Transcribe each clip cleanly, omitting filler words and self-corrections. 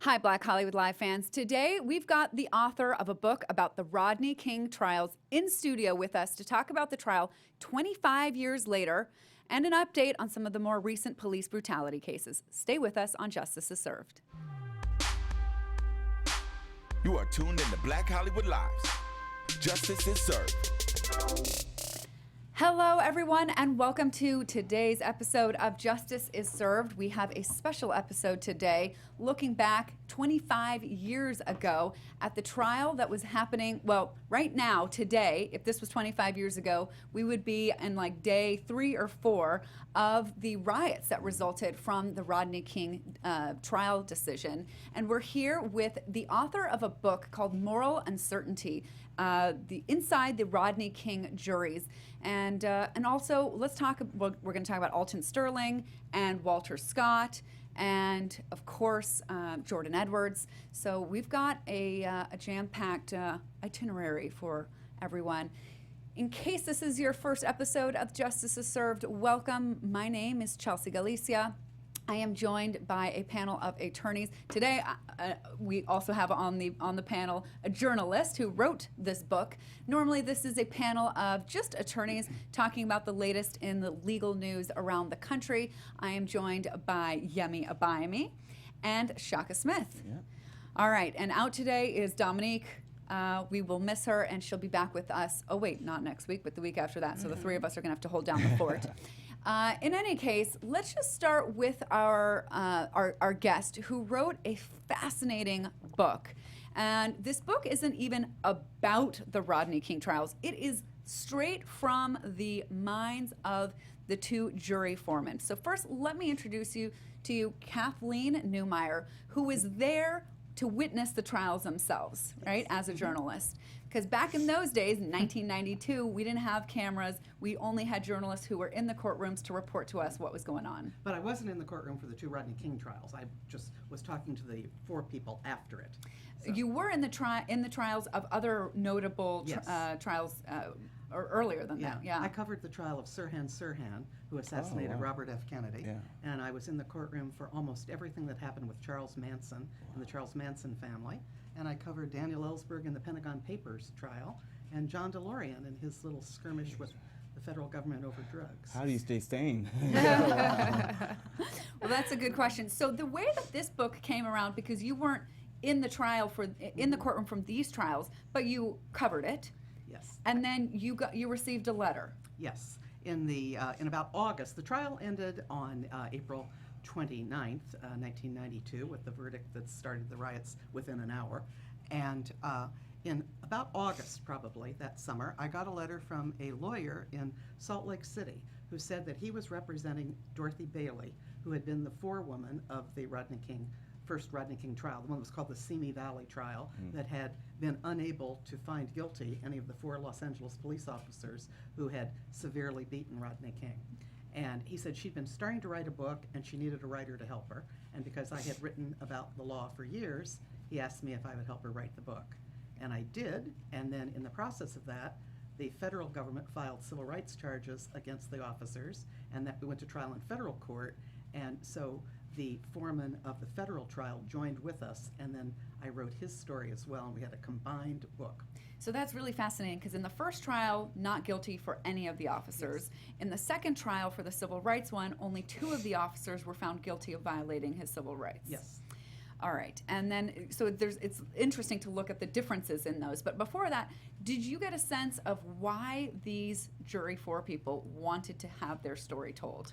Hi, Black Hollywood Live fans. Today, we've got the author of a book about the Rodney King trials in studio with us to talk about the trial 25 years later and an update on some of the more recent police brutality cases. Stay with us on Justice is Served. You are tuned in to Black Hollywood Lives. Justice is served. Hello, everyone, and welcome to today's episode of Justice is Served. We have a special episode today looking back 25 years ago at the trial that was happening. Well, right now, today, if this was 25 years ago, we would be in like day 3 or 4 of the riots that resulted from the Rodney King trial decision. And we're here with the author of a book called Moral Uncertainty, the Inside the Rodney King Juries. And also, let's talk, we're going to talk about Alton Sterling and Walter Scott and, of course, Jordan Edwards. So we've got a jam-packed itinerary for everyone. In case this is your first episode of Justice is Served, welcome. My name is Chelsea Galicia. I am joined by a panel of attorneys. Today, we also have on the panel a journalist who wrote this book. Normally, this is a panel of just attorneys talking about the latest in the legal news around the country. I am joined by Yemi Abayomi and Shaka Smith. Yeah. All right, and out today is Domonique. We will miss her, and she'll be back with us. Oh, wait, not next week, but the week after that. So the three of us are going to have to hold down the fort. In any case, let's just start with our guest who wrote a fascinating book. And this book isn't even about the Rodney King trials. It is straight from the minds of the two jury foremen. So first, let me introduce you to Kathleen Neumeyer, who was there to witness the trials themselves, right, as a journalist. Because back in those days, in 1992, we didn't have cameras. We only had journalists who were in the courtrooms to report to us what was going on. But I wasn't in the courtroom for the two Rodney King trials. I just was talking to the 4 people after it. So. You were in the trials of other notable trials or earlier than that. Yeah. I covered the trial of Sirhan, who assassinated Robert F. Kennedy. Yeah. And I was in the courtroom for almost everything that happened with Charles Manson and the Charles Manson family. And I covered Daniel Ellsberg in the Pentagon Papers trial and John DeLorean in his little skirmish with the federal government over drugs. How do you stay sane? Well, that's a good question. So the way that this book came around, because you weren't in the trial in the courtroom from these trials, but you covered it. Yes. And then you received a letter. Yes. In about August, the trial ended on April 29th, 1992, with the verdict that started the riots within an hour. And in about August, probably, that summer, I got a letter from a lawyer in Salt Lake City who said that he was representing Dorothy Bailey, who had been the forewoman of the first Rodney King trial, the one that was called the Simi Valley trial, that had been unable to find guilty any of the 4 Los Angeles police officers who had severely beaten Rodney King. And he said she'd been starting to write a book and she needed a writer to help her. And because I had written about the law for years, he asked me if I would help her write the book. And I did, and then in the process of that, the federal government filed civil rights charges against the officers, and that we went to trial in federal court. And so the foreman of the federal trial joined with us, and then I wrote his story as well, and we had a combined book. So that's really fascinating, because in the first trial, not guilty for any of the officers. Yes. In the second trial, for the civil rights one, only 2 of the officers were found guilty of violating his civil rights. Yes. All right, and then, so it's interesting to look at the differences in those. But before that, did you get a sense of why these jury 4 people wanted to have their story told?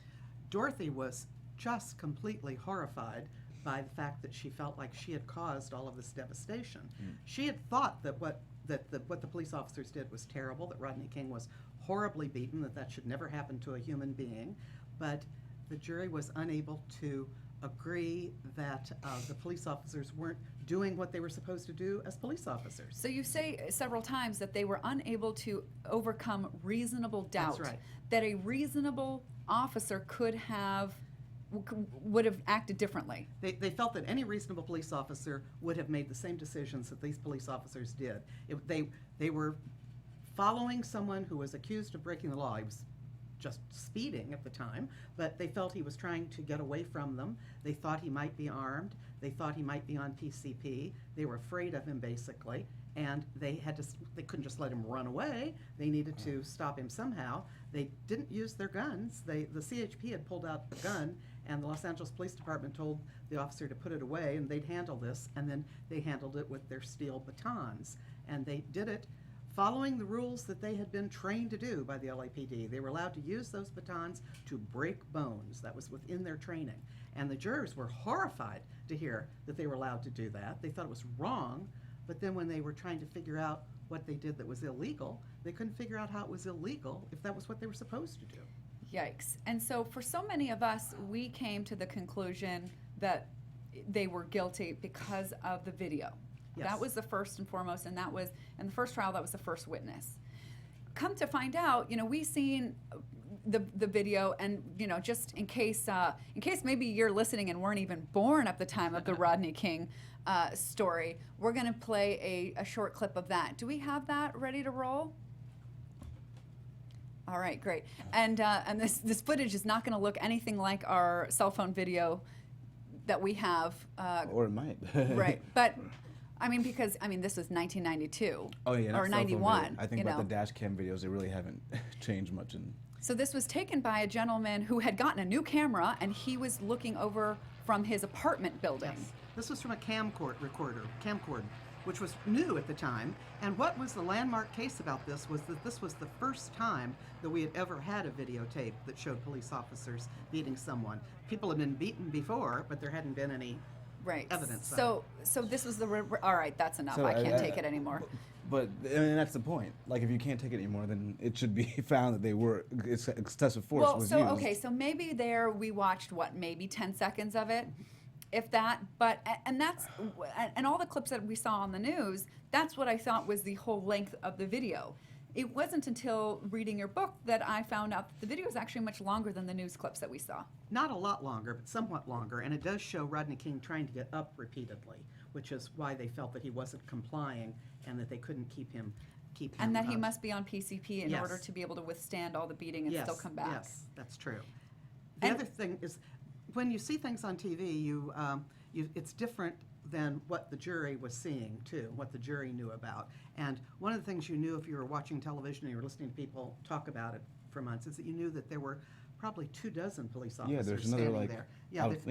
Dorothy was just completely horrified by the fact that she felt like she had caused all of this devastation. She had thought that what the police officers did was terrible, that Rodney King was horribly beaten, that should never happen to a human being, but the jury was unable to agree that the police officers weren't doing what they were supposed to do as police officers. So you say several times that they were unable to overcome reasonable doubt. That's right. That a reasonable officer would have acted differently. They felt that any reasonable police officer would have made the same decisions that these police officers did. They were following someone who was accused of breaking the law. He was just speeding at the time, but they felt he was trying to get away from them. They thought he might be armed. They thought he might be on PCP. They were afraid of him, basically, and they couldn't just let him run away. They needed to stop him somehow. They didn't use their guns. The CHP had pulled out a gun, and the Los Angeles Police Department told the officer to put it away, and they'd handle this, and then they handled it with their steel batons. And they did it following the rules that they had been trained to do by the LAPD. They were allowed to use those batons to break bones. That was within their training. And the jurors were horrified to hear that they were allowed to do that. They thought it was wrong, but then when they were trying to figure out what they did that was illegal, they couldn't figure out how it was illegal if that was what they were supposed to do. Yikes. And so for so many of us, we came to the conclusion that they were guilty because of the video. Yes. That was the first and foremost, and that was, in the first trial, that was the first witness. Come to find out, we seen the video, and just in case maybe you're listening and weren't even born at the time of the Rodney King story, we're going to play a short clip of that. Do we have that ready to roll? All right, great. And this footage is not going to look anything like our cell phone video that we have. Or it might. Right, but because this was 1992. Oh yeah, or 91. I think about the dash cam videos, they really haven't changed much. So this was taken by a gentleman who had gotten a new camera, and he was looking over from his apartment building. Yes. This was from a camcorder, which was new at the time. And what was the landmark case about this was that this was the first time that we had ever had a videotape that showed police officers beating someone. People had been beaten before, but there hadn't been any evidence. So this was all right, that's enough. I can't take it anymore. But that's the point. Like, if you can't take it anymore, then it should be found that excessive force was used. Okay, so maybe there we watched maybe 10 seconds of it, if that. But and all the clips that we saw on the news, that's what I thought was the whole length of the video. It wasn't until reading your book that I found out that the video is actually much longer than the news clips that we saw. Not a lot longer, but somewhat longer, and it does show Rodney King trying to get up repeatedly, which is why they felt that he wasn't complying and that they couldn't keep him. And that he must be on PCP in order to be able to withstand all the beating and still come back. Yes, that's true. The other thing is, when you see things on TV, it's different than what the jury was seeing, too, what the jury knew about. And one of the things you knew if you were watching television and you were listening to people talk about it for months is that you knew that there were probably 24 police officers standing there.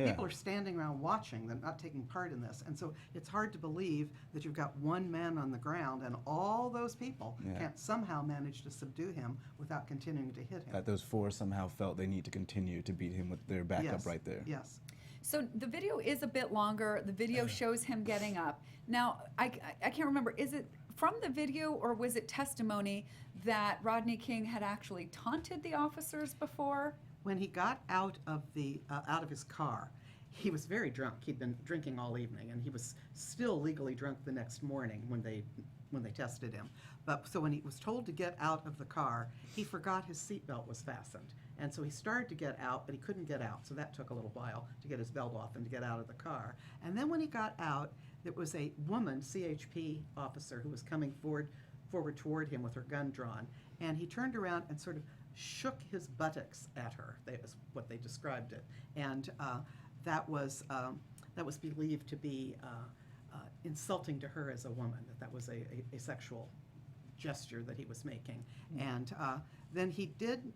People are standing around watching, they're not taking part in this. And so it's hard to believe that you've got one man on the ground and all those people can't somehow manage to subdue him without continuing to hit him. That those four somehow felt they need to continue to beat him with their backup right there. Yes. So the video is a bit longer. The video shows him getting up. Now, I can't remember, is it from the video or was it testimony that Rodney King had actually taunted the officers before? When he got out of his car, he was very drunk. He'd been drinking all evening, and he was still legally drunk the next morning when they tested him. So when he was told to get out of the car, he forgot his seatbelt was fastened. And so he started to get out, but he couldn't get out. So that took a little while to get his belt off and to get out of the car. And then when he got out, there was a woman, CHP officer, who was coming forward toward him with her gun drawn. And he turned around and sort of shook his buttocks at her. That's what they described it. And that was believed to be insulting to her as a woman, that was a sexual gesture that he was making. And then he did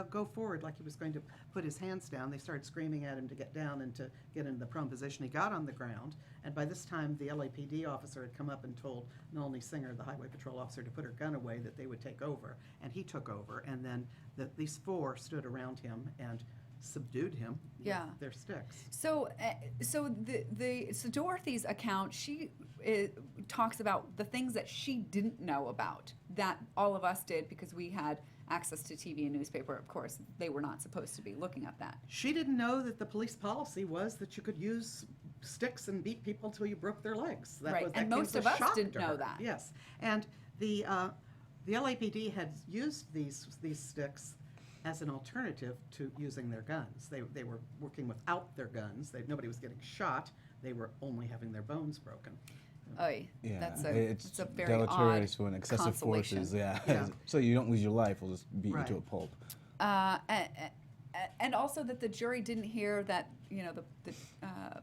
go forward like he was going to put his hands down. They started screaming at him to get down and to get into the prone position. He got on the ground, and by this time the LAPD officer had come up and told Melanie Singer, the highway patrol officer, to put her gun away, that they would take over. And he took over, and then these four stood around him and subdued him with their sticks. So Dorothy's account, she talks about the things that she didn't know about that all of us did because we had access to TV and newspaper. Of course, they were not supposed to be looking at that. She didn't know that the police policy was that you could use sticks and beat people until you broke their legs. And most of us didn't know that. Yes, and the LAPD had used these sticks as an alternative to using their guns. They were working without their guns. Nobody was getting shot. They were only having their bones broken. Oy, Yeah, that's it's a very deleterious odd when excessive consolation. forces. Yeah. Yeah. So you don't lose your life, we'll just beat Right. you to a pulp. And also that the jury didn't hear that, the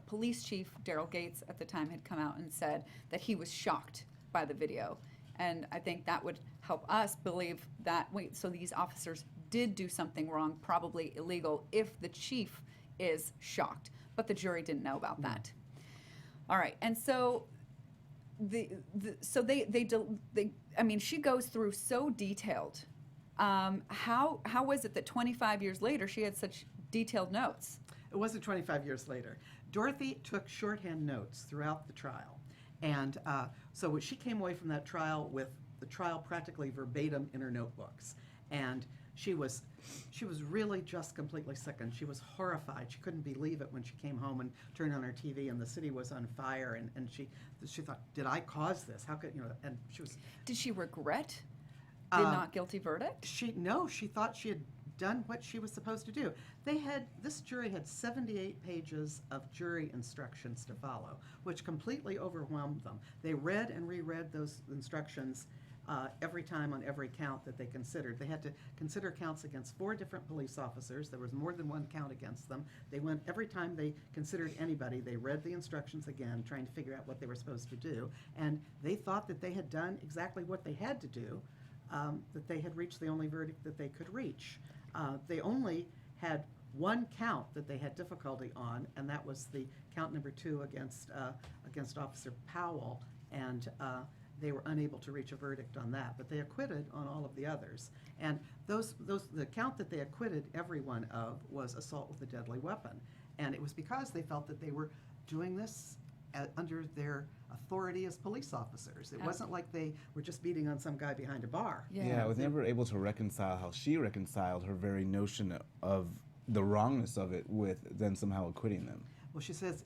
police chief, Daryl Gates, at the time had come out and said that he was shocked by the video. And I think that would help us believe that, so these officers did do something wrong, probably illegal, if the chief is shocked. But the jury didn't know about that. All right, and so she goes through so detailed. How was it that 25 years later she had such detailed notes? It wasn't 25 years later. Dorothy took shorthand notes throughout the trial. And so she came away from that trial with the trial practically verbatim in her notebooks. And she was really just completely sickened. She was horrified. She couldn't believe it when she came home and turned on her TV and the city was on fire. And she thought, did I cause this? How could, and she was... Did she regret the not guilty verdict? She thought she had done what she was supposed to do. This jury had 78 pages of jury instructions to follow, which completely overwhelmed them. They read and reread those instructions every time on every count that they considered. They had to consider counts against 4 different police officers. There was more than one count against them. They went, every time they considered anybody, they read the instructions again, trying to figure out what they were supposed to do. And they thought that they had done exactly what they had to do, that they had reached the only verdict that they could reach. They only had one count that they had difficulty on, and that was the count number 2 against Officer Powell, and they were unable to reach a verdict on that. But they acquitted on all of the others. And the count that they acquitted everyone of was assault with a deadly weapon. And it was because they felt that they were doing this under their authority as police officers. It wasn't like they were just beating on some guy behind a bar. Yeah, I was never able to reconcile how she reconciled her very notion of the wrongness of it with then somehow acquitting them. Well, she says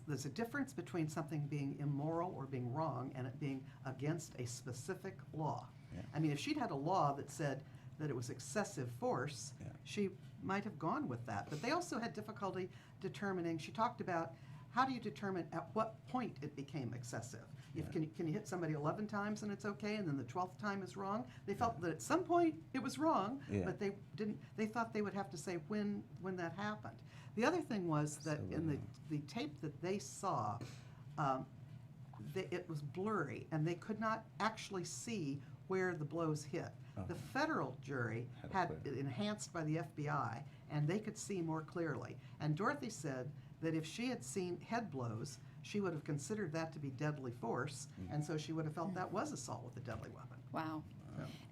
there's a difference between something being immoral or being wrong and it being against a specific law. Yeah. I mean, if she'd had a law that said that it was excessive force, she might have gone with that. But they also had difficulty determining, she talked about, how do you determine at what point it became excessive? Can you hit somebody 11 times and it's okay, and then the 12th time is wrong? They felt that at some point it was wrong, but they didn't. They thought they would have to say when that happened. The other thing was that in the tape that they saw, it was blurry, and they could not actually see where the blows hit. The federal jury had it enhanced by the FBI, and they could see more clearly. And Dorothy said that if she had seen head blows, she would have considered that to be deadly force, and so she would have felt that was assault with a deadly weapon. Wow.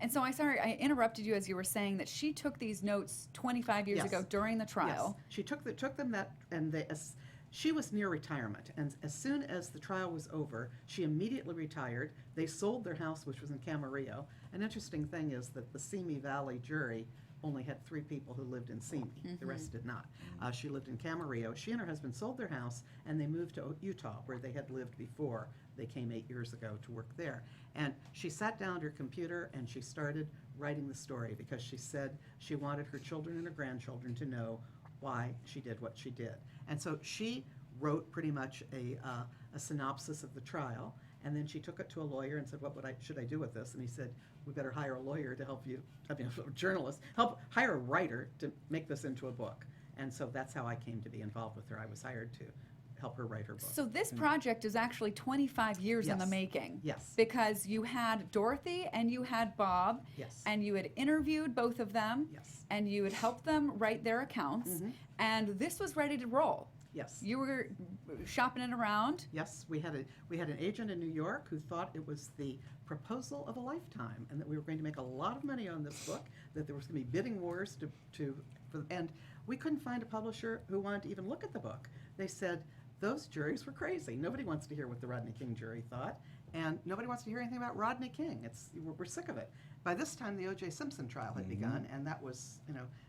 And so I interrupted you as you were saying that she took these notes 25 years ago during the trial. Yes, she took them that, and she was near retirement, and as soon as the trial was over, she immediately retired. They sold their house, which was in Camarillo. An interesting thing is that the Simi Valley jury only had 3 people who lived in Simi. The rest did not. She lived in Camarillo. She and her husband sold their house, and they moved to Utah, where they had lived before. They came 8 years ago to work there. And she sat down at her computer, and she started writing the story, because she said she wanted her children and her grandchildren to know why she did what she did. And so she wrote pretty much a synopsis of the trial, and then she took it to a lawyer and said, what should I do with this? And he said, we better hire a lawyer to help you, a journalist, hire a writer to make this into a book. And so that's how I came to be involved with her. I was hired to help her write her book. So this project is actually 25 years in the making. Yes. Because you had Dorothy and you had Bob. Yes. And you had interviewed both of them. Yes. And you had helped them write their accounts. And this was ready to roll. Yes. You were shopping it around. Yes, we had an agent in New York who thought it was the proposal of a lifetime, and that we were going to make a lot of money on this book, that there was going to be bidding wars and we couldn't find a publisher who wanted to even look at the book. They said, those juries were crazy. Nobody wants to hear what the Rodney King jury thought, and nobody wants to hear anything about Rodney King. We're sick of it. By this time, the O.J. Simpson trial had begun, and that was,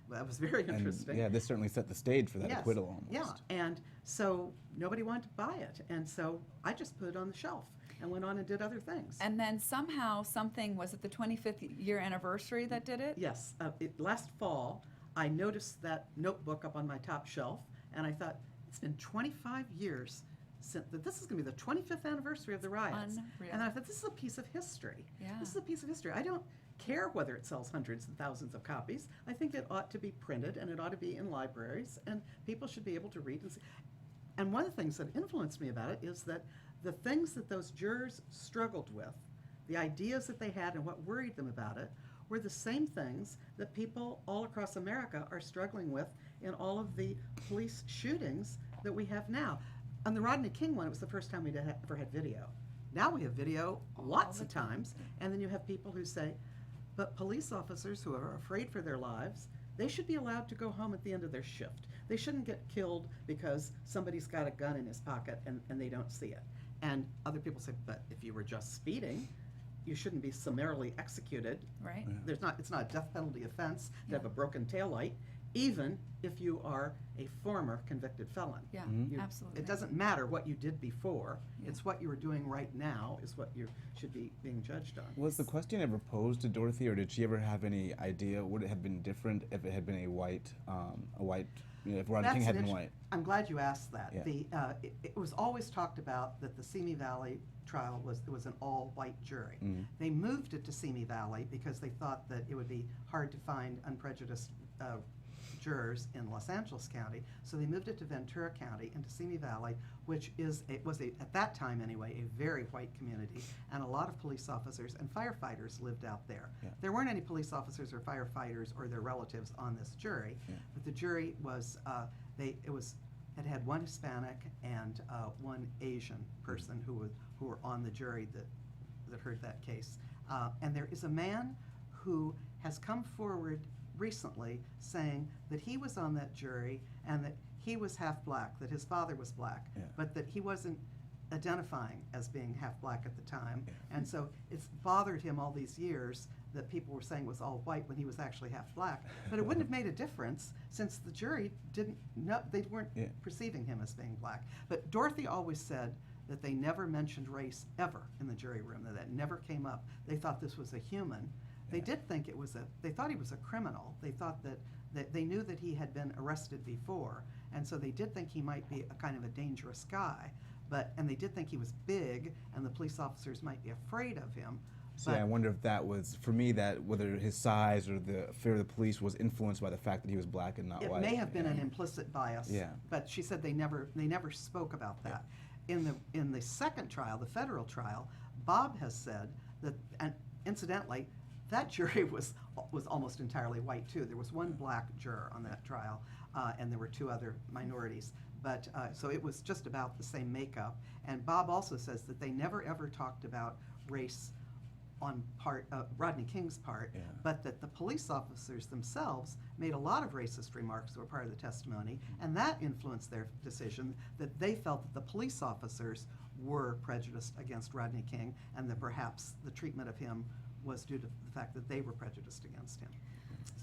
that was very interesting. And, this certainly set the stage for that acquittal almost. Yeah, and so nobody wanted to buy it, and so I just put it on the shelf and went on and did other things. And then somehow was it the 25th year anniversary that did it? Yes, last fall, I noticed that notebook up on my top shelf, and I thought, it's been 25 years that this is going to be the 25th anniversary of the riots. Unreal. And I thought, this is a piece of history. Yeah. This is a piece of history. I don't care whether it sells hundreds and thousands of copies. I think it ought to be printed, and it ought to be in libraries, and people should be able to read and see. And one of the things that influenced me about it is that the things that those jurors struggled with, the ideas that they had and what worried them about it, were the same things that people all across America are struggling with in all of the police shootings that we have now. On the Rodney King one, it was the first time we'd ever had video. Now we have video lots of times, and then you have people who say, but police officers who are afraid for their lives, they should be allowed to go home at the end of their shift. They shouldn't get killed because somebody's got a gun in his pocket and they don't see it. And other people say, but if you were just speeding, you shouldn't be summarily executed. Right. It's not a death penalty offense to have a broken taillight, even if you are a former convicted felon. Yeah, absolutely. It doesn't matter what you did before. It's what you are doing right now is what you should be being judged on. Was the question ever posed to Dorothy, or did she ever have any idea would it have been different if it had been a white, if Rodney King had been white? I'm glad you asked that. Yeah. It was always talked about that the Simi Valley trial was an all-white jury. They moved it to Simi Valley because they thought that it would be hard to find unprejudiced jurors in Los Angeles County, so they moved it to Ventura County into Simi Valley, which was at that time anyway, a very white community, and a lot of police officers and firefighters lived out there. Yeah. There weren't any police officers or firefighters or their relatives on this jury, but the jury was it had one Hispanic and one Asian person who were on the jury that heard that case, and there is a man who has come forward recently saying that he was on that jury and that he was half black, that his father was black, but that he wasn't identifying as being half black at the time. And so it's bothered him all these years that people were saying it was all white when he was actually half black. But it wouldn't have made a difference since the jury didn't know, they weren't perceiving him as being black. But Dorothy always said that they never mentioned race ever in the jury room, that never came up. They thought this was a human. They did think they thought he was a criminal. They thought that they knew that he had been arrested before, and so they did think he might be a kind of a dangerous guy. And they did think he was big, and the police officers might be afraid of him. So I wonder if that was, for me, that whether his size or the fear of the police was influenced by the fact that he was black and not white. It may have been an implicit bias, but she said they never spoke about that. In the second trial, the federal trial, Bob has said that, and incidentally, that jury was almost entirely white too. There was one black juror on that trial, and there were two other minorities. But so it was just about the same makeup. And Bob also says that they never ever talked about race on Rodney King's part, but that the police officers themselves made a lot of racist remarks that were part of the testimony, and that influenced their decision that they felt that the police officers were prejudiced against Rodney King, and that perhaps the treatment of him was due to the fact that they were prejudiced against him.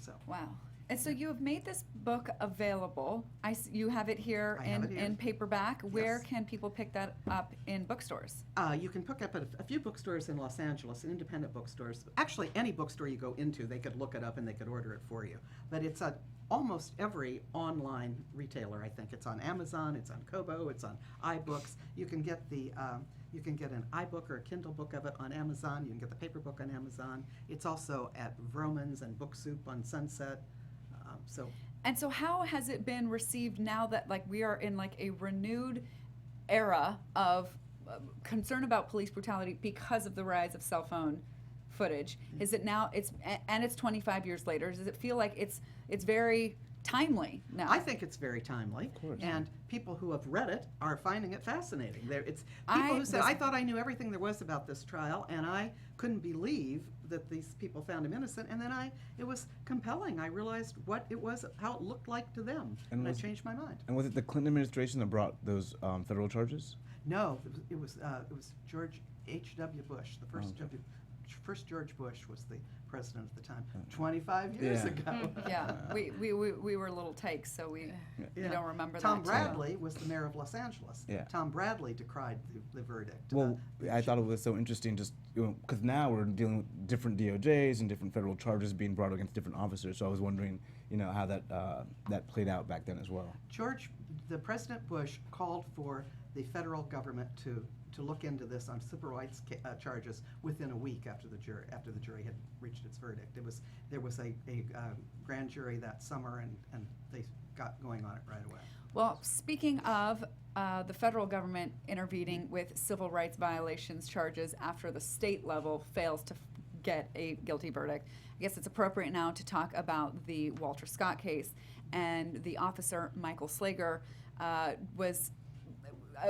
So. Wow. And so you have made this book available. You have it here in paperback. Where can people pick that up in bookstores? You can pick up at a few bookstores in Los Angeles, and independent bookstores. Actually, any bookstore you go into, they could look it up and they could order it for you. But it's at almost every online retailer, I think. It's on Amazon, it's on Kobo, it's on iBooks. You can get an iBook or a Kindle book of it on Amazon. You can get the paper book on Amazon. It's also at Vroman's and Book Soup on Sunset. And so how has it been received now that we are in a renewed era of concern about police brutality because of the rise of cell phone footage? Is it now, it's 25 years later, does it feel like it's very timely now? I think it's very timely, and people who have read it are finding it fascinating. It's people who said, I thought I knew everything there was about this trial, and I couldn't believe that these people found him innocent, and then it was compelling. I realized what it was, how it looked like to them, and I changed my mind. And was it the Clinton administration that brought those federal charges? No, it was George H.W. Bush, the first George Bush was the president at the time, 25 years ago. Yeah, we were little takes, so we don't remember Tom that. Bradley was the mayor of Los Angeles. Tom Bradley decried the verdict. Well, I thought it was so interesting just because now we're dealing with different DOJs and different federal charges being brought against different officers, so I was wondering how that played out back then as well. The President Bush called for the federal government to look into this on civil rights charges within a week after the jury had reached its verdict. There was a grand jury that summer, and they got going on it right away. Well, speaking of the federal government intervening with civil rights violations charges after the state level fails to get a guilty verdict, I guess it's appropriate now to talk about the Walter Scott case. And the officer, Michael Slager,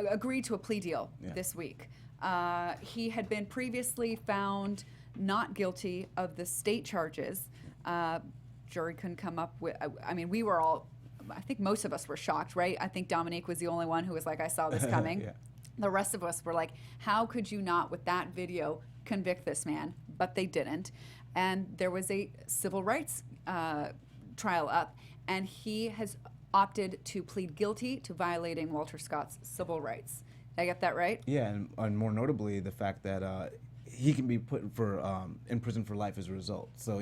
agreed to a plea deal this week. He had been previously found not guilty of the state charges. Jury couldn't come up with, I mean, we were all, I think most of us were shocked, right? I think Domonique was the only one who was like, I saw this coming. Yeah. The rest of us were like, how could you not, with that video, convict this man? But they didn't. And there was a civil rights trial up, and he has opted to plead guilty to violating Walter Scott's civil rights. Did I get that right? Yeah, and more notably, the fact that he can be put in prison for life as a result. So,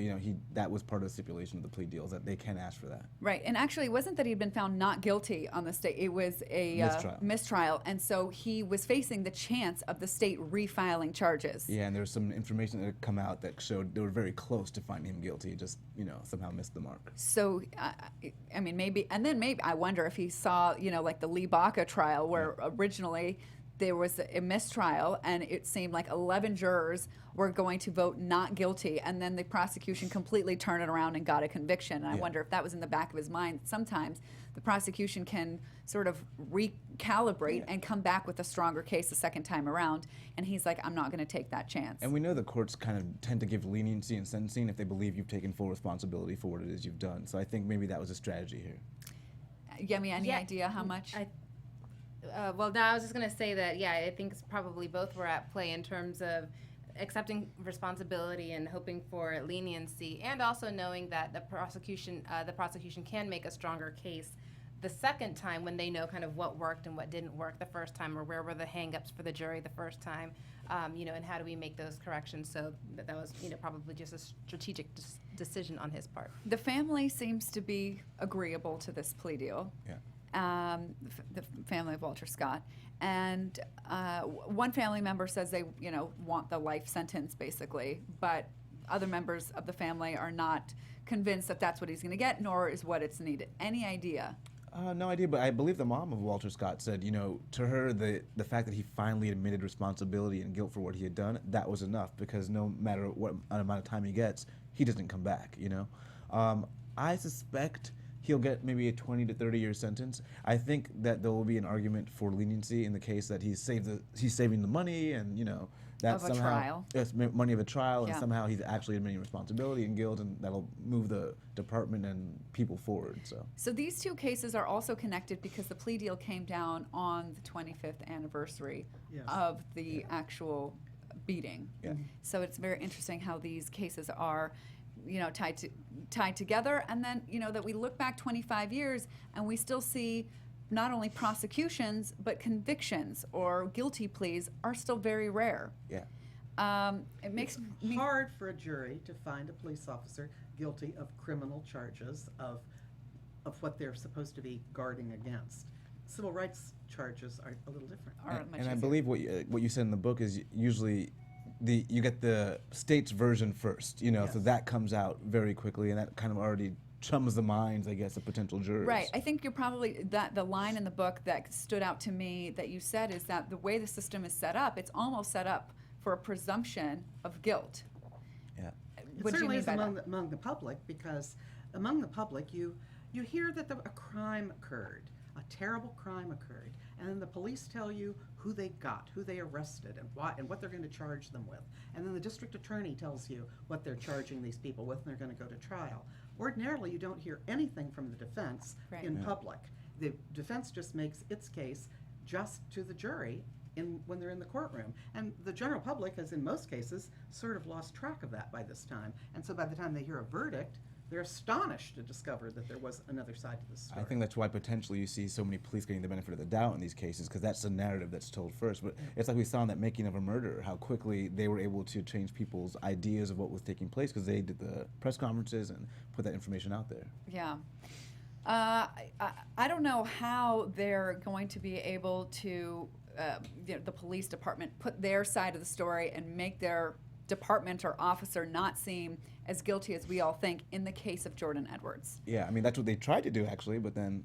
that was part of the stipulation of the plea deals, that they can ask for that. Right, and actually it wasn't that he'd been found not guilty on the state, it was a mistrial, and so he was facing the chance of the state refiling charges. Yeah, and there was some information that had come out that showed they were very close to finding him guilty, he just, somehow missed the mark. So, I mean, maybe, I wonder if he saw, like the Lee Baca trial, where originally there was a mistrial, and it seemed like 11 jurors were going to vote not guilty, and then the prosecution completely turned it around and got a conviction. And I wonder if that was in the back of his mind. Sometimes the prosecution can sort of recalibrate and come back with a stronger case the second time around, and he's like, I'm not going to take that chance. And we know the courts kind of tend to give leniency in sentencing if they believe you've taken full responsibility for what it is you've done. So I think maybe that was a strategy here. Yemi, any idea how much? Well, no, I was just going to say that, I think it's probably both were at play in terms of accepting responsibility and hoping for leniency, and also knowing that the prosecution can make a stronger case the second time when they know kind of what worked and what didn't work the first time, or where were the hang-ups for the jury the first time, and how do we make those corrections. So that was, probably just a strategic decision on his part. The family seems to be agreeable to this plea deal. Yeah. The family of Walter Scott, and one family member says they, want the life sentence basically, but other members of the family are not convinced that that's what he's going to get, nor is what it's needed. Any idea? No idea, but I believe the mom of Walter Scott said, to her, the fact that he finally admitted responsibility and guilt for what he had done, that was enough, because no matter what amount of time he gets, he doesn't come back, I suspect he'll get maybe a 20 to 30 year sentence. I think that there will be an argument for leniency in the case that he's saving the money, and that of a somehow trial. Yes, money of a trial, and Yeah. somehow he's actually admitting responsibility and guilt, and that'll move the department and people forward. So these two cases are also connected because the plea deal came down on the 25th anniversary Yes. of the actual beating. Yeah. So it's very interesting how these cases are, tied together, and then that we look back 25 years and we still see not only prosecutions but convictions or guilty pleas are still very rare. Yeah. It makes It's me hard for a jury to find a police officer guilty of criminal charges of what they're supposed to be guarding against. Civil rights charges are a little different. And I believe what you said in the book is usually you get the state's version first, so Yes. that comes out very quickly, and that kind of already chums the minds, I guess, of potential jurors. Right. I think you're probably the line in the book that stood out to me that you said is that the way the system is set up, it's almost set up for a presumption of guilt. Yeah. It What do you certainly mean is by that? among the public, because among the public you hear that a crime occurred, a terrible crime occurred, and then the police tell you who they got, who they arrested, and why, and what they're going to charge them with. And then the district attorney tells you what they're charging these people with, and they're going to go to trial. Ordinarily, you don't hear anything from the defense Right. in Yeah. public. The defense just makes its case just to the jury when they're in the courtroom. And the general public has, in most cases, sort of lost track of that by this time. And so by the time they hear a verdict, they're astonished to discover that there was another side to the story. I think that's why potentially you see so many police getting the benefit of the doubt in these cases, because that's the narrative that's told first. But it's like we saw in that Making of a Murder, how quickly they were able to change people's ideas of what was taking place, because they did the press conferences and put that information out there. Yeah. I don't know how they're going to be able to, the police department, put their side of the story and make their department or officer not seem as guilty as we all think in the case of Jordan Edwards. Yeah, I mean, that's what they tried to do, actually, but then,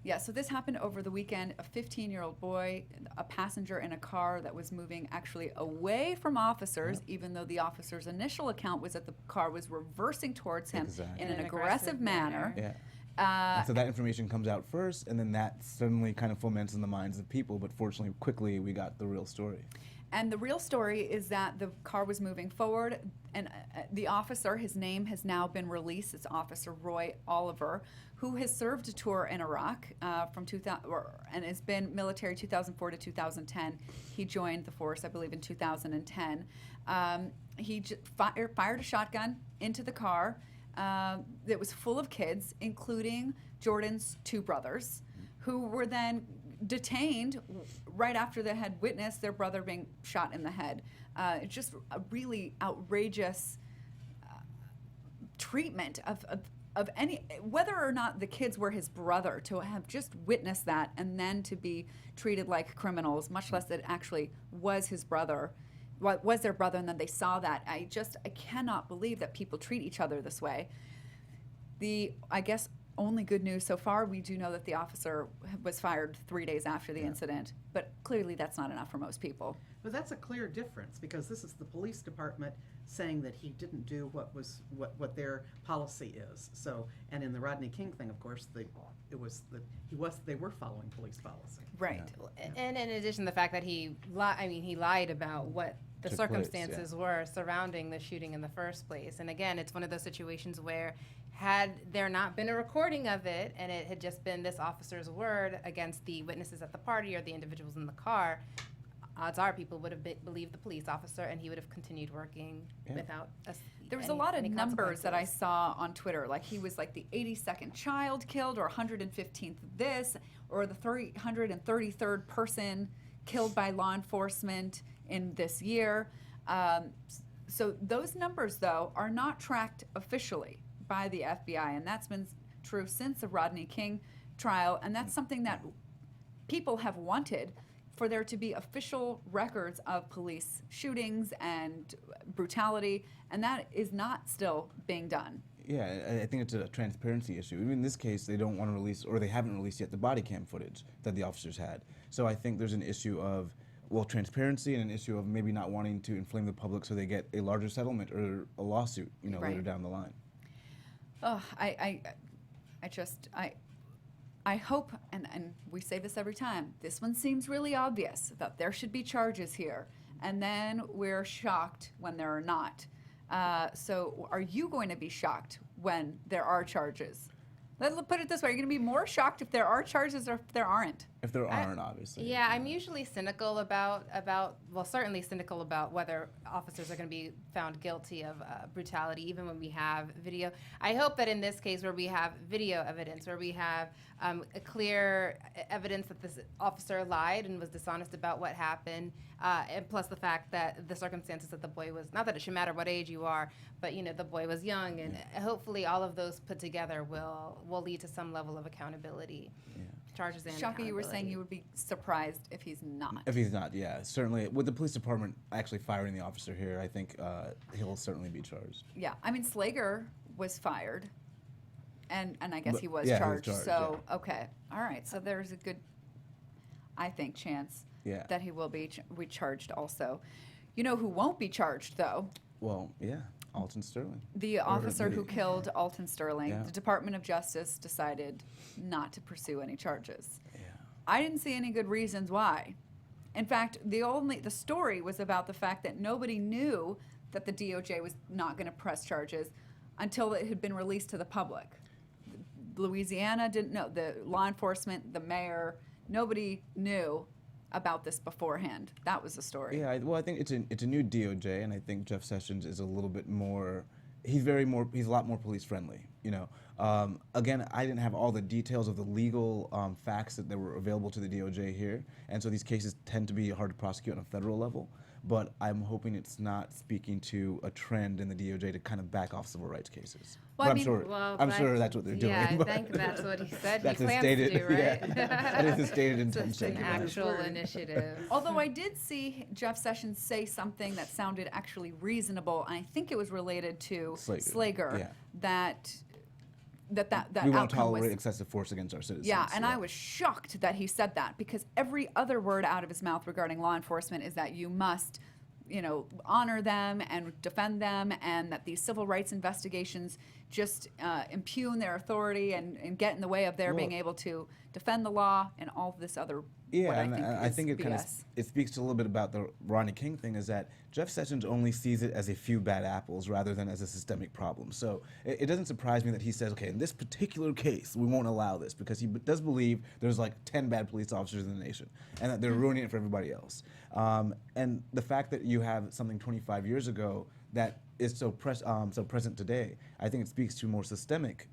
Yeah, so this happened over the weekend. A 15-year-old boy, a passenger in a car that was moving actually away from officers, even though the officer's initial account was that the car was reversing towards him Exactly. in an aggressive manner. Yeah. And so that information comes out first, and then that suddenly kind of foments in the minds of people, but fortunately, quickly, we got the real story. And the real story is that the car was moving forward, and the officer, his name has now been released. It's Officer Roy Oliver, who has served a tour in Iraq from 2000, and has been military 2004 to 2010. He joined the force, I believe, in 2010. He fired a shotgun into the car that was full of kids, including Jordan's two brothers, who were then detained right after they had witnessed their brother being shot in the head. It's just a really outrageous treatment of any, whether or not the kids were his brother, to have just witnessed that and then to be treated like criminals, much less that it actually was his brother, was their brother, and then they saw that. I cannot believe that people treat each other this way. I guess, only good news so far, we do know that the officer was fired 3 days after the incident, but clearly that's not enough for most people. But that's a clear difference, because this is the police department saying that he didn't do what their policy is. So, and in the Rodney King thing, of course, they were following police policy. Right. And in addition, the fact that he lied about what the Took place, circumstances were surrounding the shooting in the first place. And again, it's one of those situations where, had there not been a recording of it and it had just been this officer's word against the witnesses at the party or the individuals in the car, odds are people would have believed the police officer, and he would have continued working without us. There was a lot of numbers that I saw on Twitter, like he was like the 82nd child killed, or 115th this, or the 333rd person killed by law enforcement in this year. So those numbers, though, are not tracked officially by the FBI, and that's been true since the Rodney King trial, and that's something that people have wanted, for there to be official records of police shootings and brutality, and that is not still being done. Yeah, I think it's a transparency issue. Even in this case, they don't want to release, or they haven't released yet, the body cam footage that the officers had. So I think there's an issue of, transparency, and an issue of maybe not wanting to inflame the public so they get a larger settlement or a lawsuit, later down the line. Oh, I hope, and we say this every time, this one seems really obvious, that there should be charges here, and then we're shocked when there are not. So are you going to be shocked when there are charges? Let's put it this way, are you going to be more shocked if there are charges or if there aren't? If there aren't, obviously. Yeah, I'm usually cynical certainly cynical about whether officers are going to be found guilty of brutality, even when we have video. I hope that in this case, where we have video evidence, where we have a clear evidence that this officer lied and was dishonest about what happened, and plus the fact that the circumstances that the boy was, not that it should matter what age you are, but the boy was young, and hopefully all of those put together will lead to some level of accountability. Yeah. Charges and Shaka, you were saying you would be surprised if he's not. If he's not, yeah. Certainly, with the police department actually firing the officer here, I think he'll certainly be charged. Yeah, I mean, Slager was fired, and I guess he was yeah, charged. He was charged, yeah. Okay, all right. So there's a good, I think, chance that he will be charged also. You know who won't be charged, though? Well, yeah. Alton Sterling. The officer who killed Alton Sterling. Yeah. The Department of Justice decided not to pursue any charges. Yeah. I didn't see any good reasons why. In fact, the story was about the fact that nobody knew that the DOJ was not going to press charges until it had been released to the public. Louisiana didn't know, the law enforcement, the mayor, nobody knew about this beforehand. That was the story. Yeah, I think it's a new DOJ, and I think Jeff Sessions is a little bit more. He's a lot more police friendly. Again, I didn't have all the details of the legal facts that were available to the DOJ here, and so these cases tend to be hard to prosecute on a federal level. but I'm hoping it's not speaking to a trend in the DOJ to kind of back off civil rights cases. Well, But I I'm mean- sure, Well, I'm sure that's what they're doing. Yeah, I but think that's what he said he that's his plans stated, to do, right? yeah, that is his stated So it's intention. an actual initiative. Although I did see Jeff Sessions say something that sounded actually reasonable, and I think it was related to Slager, yeah. that we won't outcome tolerate was, excessive force against our citizens. yeah, and I was shocked that he said that, because every other word out of his mouth regarding law enforcement is that you must, honor them and defend them, and that these civil rights investigations just impugn their authority and get in the way of their being able to defend the law and all of this other. Yeah, what and I is think it kind of BS. it speaks to a little bit about the Rodney King thing, is that Jeff Sessions only sees it as a few bad apples rather than as a systemic problem. So it doesn't surprise me that he says, okay, in this particular case, we won't allow this, because he does believe there's like 10 bad police officers in the nation and that they're ruining it for everybody else. And the fact that you have something 25 years ago that is so present today, I think it speaks to a more systemic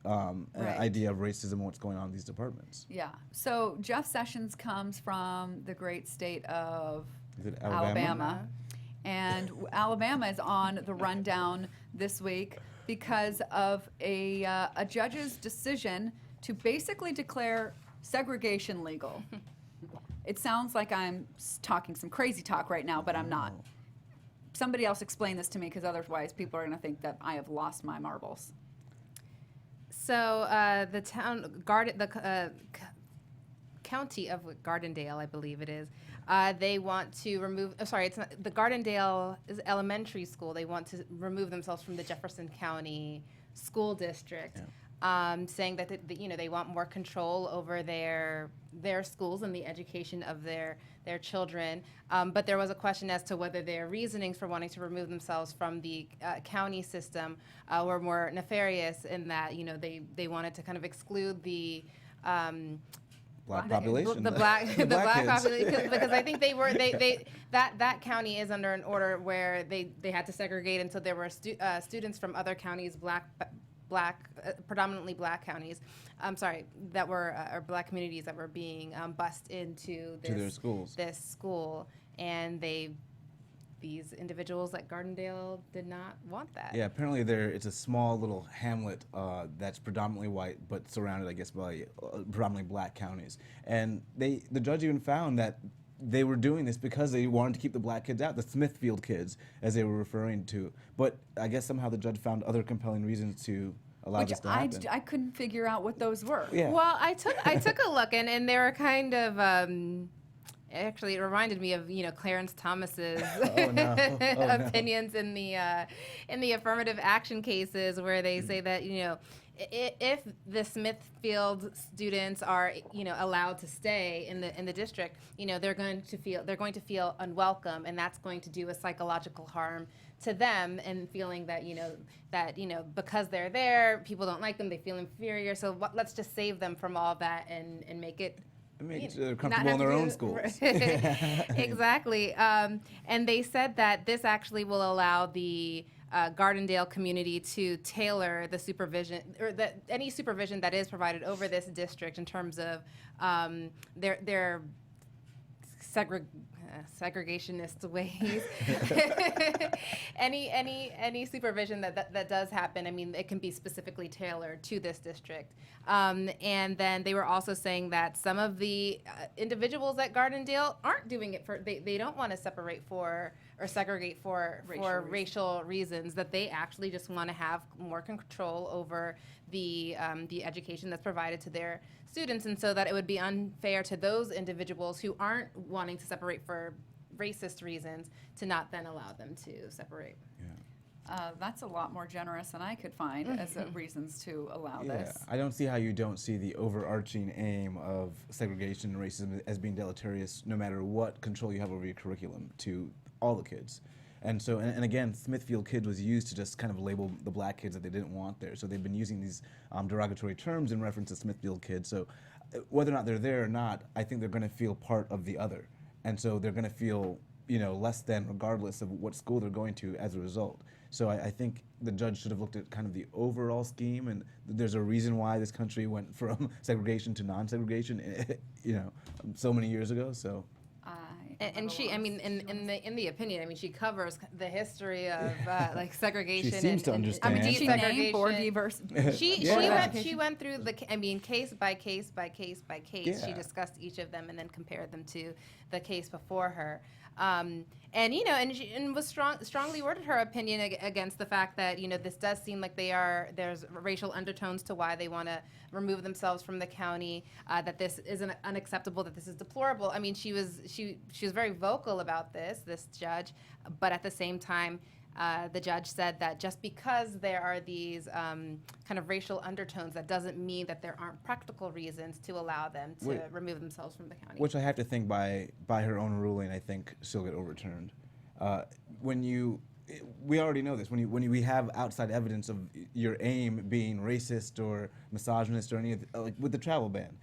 idea of racism and what's going on in these departments. Yeah. So Jeff Sessions comes from the great state of Is it Alabama. And Alabama is on the rundown this week because of a judge's decision to basically declare segregation legal. It sounds like I'm talking some crazy talk right now, but I'm not. Somebody else explain this to me, because otherwise people are going to think that I have lost my marbles. So the county of Gardendale, I believe it is, they want to remove. It's not the Gardendale is elementary school. They want to remove themselves from the Jefferson County School District, saying that they want more control over their schools and the education of their children. But there was a question as to whether their reasonings for wanting to remove themselves from the county system were more nefarious, in that they wanted to kind of exclude the Black population. the black kids. population, because I think that county is under an order where they had to segregate, and so there were students from other counties, predominantly black counties, that were or black communities that were being bused into their schools. This school, and these individuals at Gardendale did not want that. Yeah, apparently it's a small little hamlet that's predominantly white, but surrounded, I guess, by predominantly black counties. And the judge even found that they were doing this because they wanted to keep the black kids out, the Smithfield kids, as they were referring to. But I guess somehow the judge found other compelling reasons to allow this to happen. I couldn't figure out what those were. Yeah. Well, I took a look, and they were kind of. Actually, it reminded me of Clarence Thomas's opinions in the affirmative action cases, where they say that if the Smithfield students are allowed to stay in the district, they're going to feel unwelcome, and that's going to do a psychological harm to them, and feeling that because they're there, people don't like them, they feel inferior. So let's just save them from all that and make it. Comfortable in their own schools. Exactly. And they said that this actually will allow the Gardendale community to tailor the supervision, or any supervision that is provided over this district, in terms of their segregationist ways. any supervision that does happen, I mean, it can be specifically tailored to this district. And then they were also saying that some of the individuals at Gardendale aren't doing it they don't want to separate or segregate for racial reasons, that they actually just want to have more control over the education that's provided to their students, and so that it would be unfair to those individuals who aren't wanting to separate for racist reasons to not then allow them to separate. That's a lot more generous than I could find as reasons to allow this. I don't see how you don't see the overarching aim of segregation and racism as being deleterious, no matter what control you have over your curriculum, to all the kids. And so, and again, Smithfield Kids was used to just kind of label the black kids that they didn't want there. So they've been using these derogatory terms in reference to Smithfield Kids. So whether or not they're there or not, I think they're going to feel part of the other. And so they're going to feel, less than, regardless of what school they're going to as a result. So I think the judge should have looked at kind of the overall scheme, and there's a reason why this country went from segregation to non-segregation, so many years ago. So I And she, I mean, in the opinion, I mean, she covers the history of like segregation. She seems to understand. I mean, did she name board desegregation. versus? She went through I mean, case by case by case by case. She Yeah. discussed each of them and then compared them to the case before her. And you know, and she was strongly worded her opinion against the fact that, you know, this does seem like there's racial undertones to why they want to remove themselves from the county. That this isn't unacceptable. That this is deplorable. I mean, she was very vocal about this judge, but at the same time, the judge said that just because there are these kind of racial undertones, that doesn't mean that there aren't practical reasons to allow them to remove themselves from the county. Which I have to think by her own ruling, I think she'll get overturned. We already know this. When we have outside evidence of your aim being racist or misogynist or any of like with the travel ban,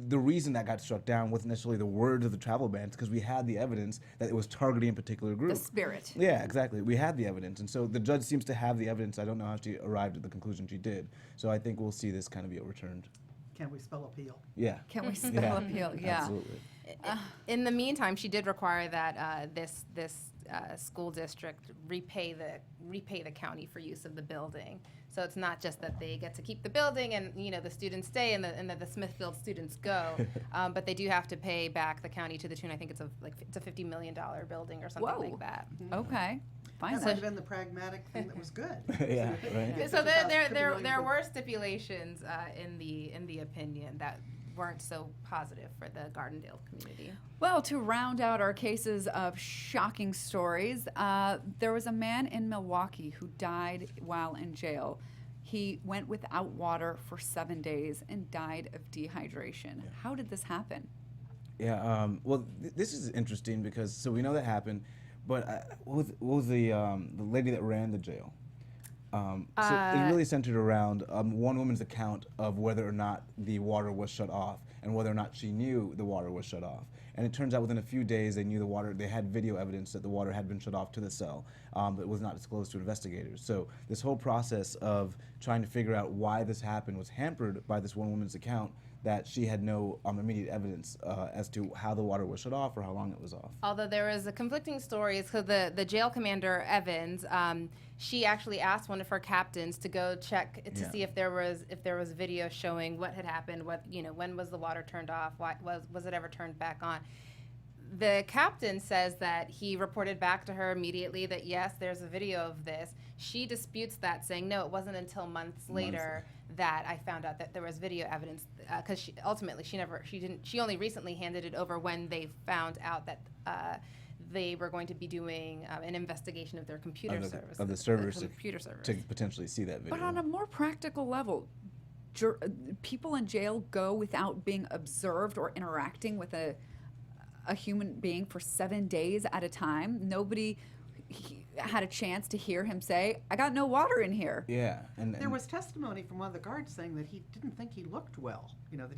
the reason that got struck down wasn't necessarily the words of the travel ban, because we had the evidence that it was targeting a particular group. The spirit. Yeah, exactly. We had the evidence, and so the judge seems to have the evidence. I don't know how she arrived at the conclusion she did. So I think we'll see this kind of be overturned. Can we spell appeal? Yeah. Can we spell Yeah. appeal? Yeah. Absolutely. In the meantime, she did require that this school district repay the county for use of the building. So it's not just that they get to keep the building and, you know, the students stay and the Smithfield students go, but they do have to pay back the county to the tune, I think it's a $50 million building or something like that. Okay. Fine. That might have been the pragmatic thing that was good. Yeah, right. So there were stipulations in the opinion that weren't so positive for the Gardendale community. Well, to round out our cases of shocking stories, there was a man in Milwaukee who died while in jail. He went without water for 7 days and died of dehydration. Yeah. How did this happen? Yeah, well, this is interesting because, so we know that happened, but what was the lady that ran the jail? So it really centered around one woman's account of whether or not the water was shut off and whether or not she knew the water was shut off. And it turns out within a few days they knew the water, they had video evidence that the water had been shut off to the cell, but was not disclosed to investigators. So this whole process of trying to figure out why this happened was hampered by this one woman's account that she had no immediate evidence as to how the water was shut off or how long it was off. Although there was a conflicting stories, because the jail commander, Evans, she actually asked one of her captains to go check to see if there was video showing what had happened, when was the water turned off, why was it ever turned back on. The captain says that he reported back to her immediately that yes, there's a video of this. She disputes that, saying no, it wasn't until months later that I found out that there was video evidence, because she only recently handed it over when they found out that they were going to be doing an investigation of their computer service. Of the servers computer servers. To potentially see that video. But on a more practical level, people in jail go without being observed or interacting with a human being for 7 days at a time. Nobody had a chance to hear him say, "I got no water in here." Yeah, and there was testimony from one of the guards saying that he didn't think he looked well. You know, that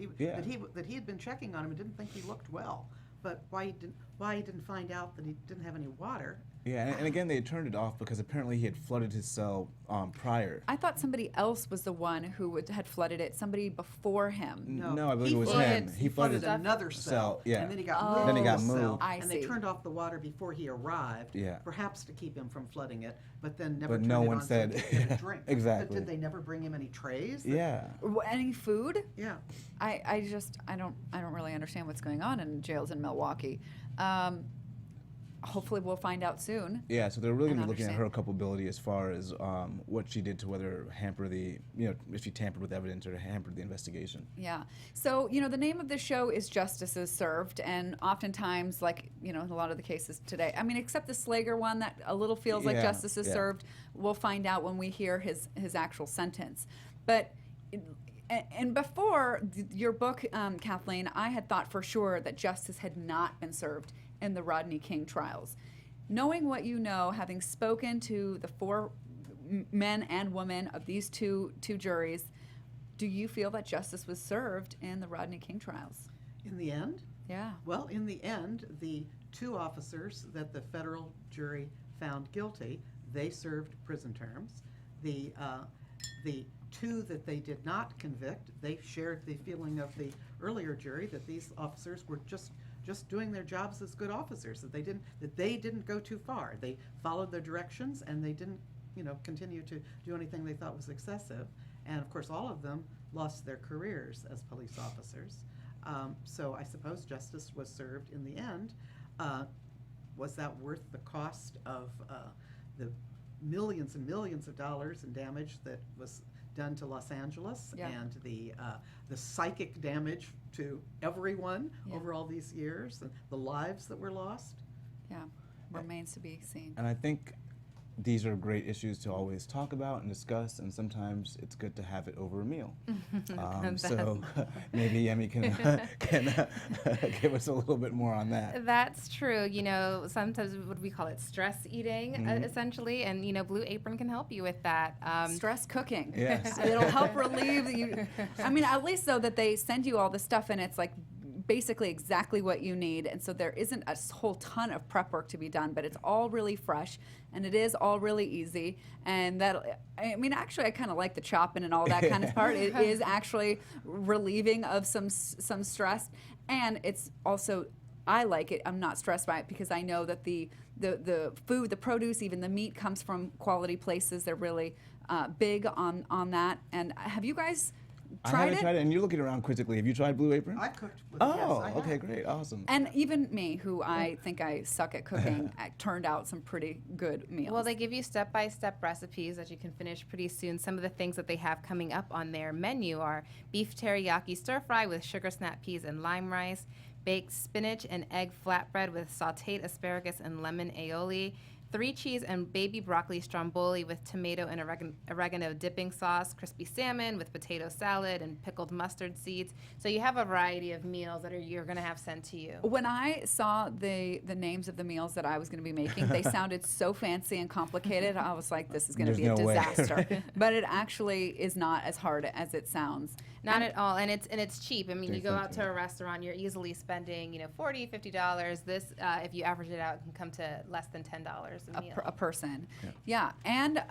he had been checking on him and didn't think he looked well. But why he didn't find out that he didn't have any water? Yeah, and again, they had turned it off because apparently he had flooded his cell prior. I thought somebody else was the one who had flooded it. Somebody before him. No, I believe it was him. He flooded another cell. Yeah. And then he got moved. Then he got to the cell, moved. and they turned off the water before he arrived. Yeah. Perhaps to keep him from flooding it, but then never. But turned no it one on so said- he could get a drink. Exactly. But did they never bring him any trays? Yeah. Any food? Yeah. I don't really understand what's going on in jails in Milwaukee. Hopefully we'll find out soon. Yeah, so they're really going to be looking at understand. her culpability as far as what she did to whether hamper the, if she tampered with evidence or hampered the investigation. Yeah. So, the name of the show is Justice is Served, and oftentimes, like, in a lot of the cases today, I mean, except the Slager one that a little feels like Justice is Served, we'll find out when we hear his actual sentence. But, and before your book, Kathleen, I had thought for sure that justice had not been served in the Rodney King trials. Knowing what you know, having spoken to the 4 men and women of these two juries, do you feel that justice was served in the Rodney King trials? In the end? Yeah. Well, in the end, the 2 officers that the federal jury found guilty, they served prison terms. The 2 that they did not convict, they shared the feeling of the earlier jury that these officers were just doing their jobs as good officers, that they didn't go too far. They followed their directions, and they didn't, continue to do anything they thought was excessive. And of course, all of them lost their careers as police officers. So I suppose justice was served in the end. Was that worth the cost of the millions and millions of dollars in damage that was done to Los Angeles, and the psychic damage to everyone over all these years, and the lives that were lost? Yeah, remains to be seen. And I think these are great issues to always talk about and discuss, and sometimes it's good to have it over a meal. So maybe Yemi can give us a little bit more on that. That's true. Sometimes what we call it stress eating, essentially, and Blue Apron can help you with that. Stress cooking. Yes. It'll help relieve you. I mean, at least though that they send you all the stuff, and it's like basically exactly what you need, and so there isn't a whole ton of prep work to be done, but it's all really fresh, and it is all really easy. And actually I kind of like the chopping and all that kind of part. It is actually relieving of some stress, and it's also, I like it. I'm not stressed by it because I know that the food, the produce, even the meat comes from quality places. They're really big on that. And have you guys I haven't tried it, and you're looking around quizzically. Have you tried Blue Apron? I cooked with okay, great, awesome. And even me, who I think I suck at cooking, turned out some pretty good meals. Well, they give you step-by-step recipes that you can finish pretty soon. Some of the things that they have coming up on their menu are beef teriyaki stir-fry with sugar snap peas and lime rice, baked spinach and egg flatbread with sautéed asparagus and lemon aioli, 3 cheese and baby broccoli stromboli with tomato and oregano dipping sauce, crispy salmon with potato salad and pickled mustard seeds. So you have a variety of meals that you're going to have sent to you. When I saw the names of the meals that I was going to be making, they sounded so fancy and complicated. I was like, this is going to be a disaster. But it actually is not as hard as it sounds. Not at all, and it's cheap. I mean, you go out to a restaurant, you're easily spending, $40, $50. This, if you average it out, can come to less than $10 a meal. A person. Yeah. And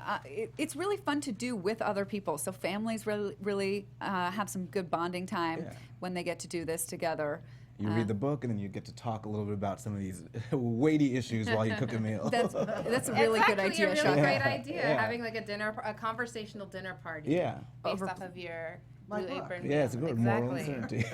it's really fun to do with other people. So families really have some good bonding time when they get to do this together. You read the book, and then you get to talk a little bit about some of these weighty issues while you cook a meal. That's a really good idea, It's Shaka. actually a really great idea, having like a conversational dinner party based off of your Blue Apron. Yeah, it's a good moral uncertainty.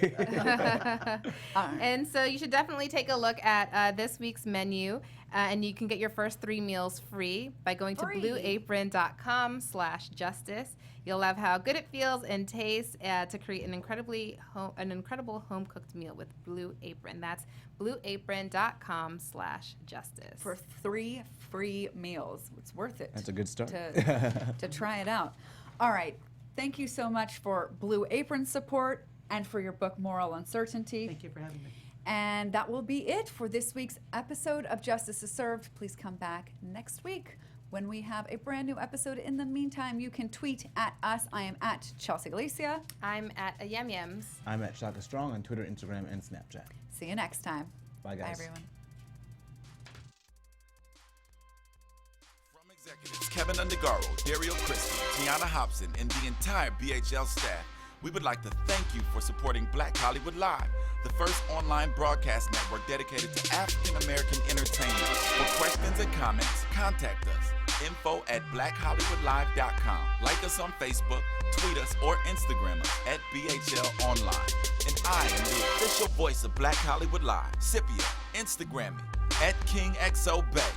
And so you should definitely take a look at this week's menu, and you can get your first 3 meals free by going to blueapron.com/justice. You'll love how good it feels and tastes to create an incredible home-cooked meal with Blue Apron. That's blueapron.com/justice. For 3 free meals. It's worth it. That's a good start. To try it out. All right. Thank you so much for Blue Apron support and for your book, Moral Uncertainty. Thank you for having me. And that will be it for this week's episode of Justice is Served. Please come back next week when we have a brand new episode. In the meantime, you can tweet at us. I am at Chelsea Galicia. I'm at Yemi. I'm at Shaka Strong on Twitter, Instagram, and Snapchat. See you next time. Bye, guys. Bye, everyone. From executives Kevin Undergaro, Dario Christie, Tiana Hobson, and the entire BHL staff, we would like to thank you for supporting Black Hollywood Live, the first online broadcast network dedicated to African American entertainment. For questions and comments, contact us. info@blackhollywoodlive.com. Like us on Facebook, tweet us, or Instagram us at BHL Online. And I am the official voice of Black Hollywood Live, Scipio. Instagram me at KingXOBay.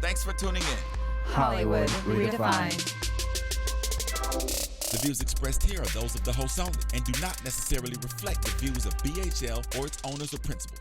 Thanks for tuning in. Hollywood Redefined. The views expressed here are those of the host only and do not necessarily reflect the views of BHL or its owners or principals.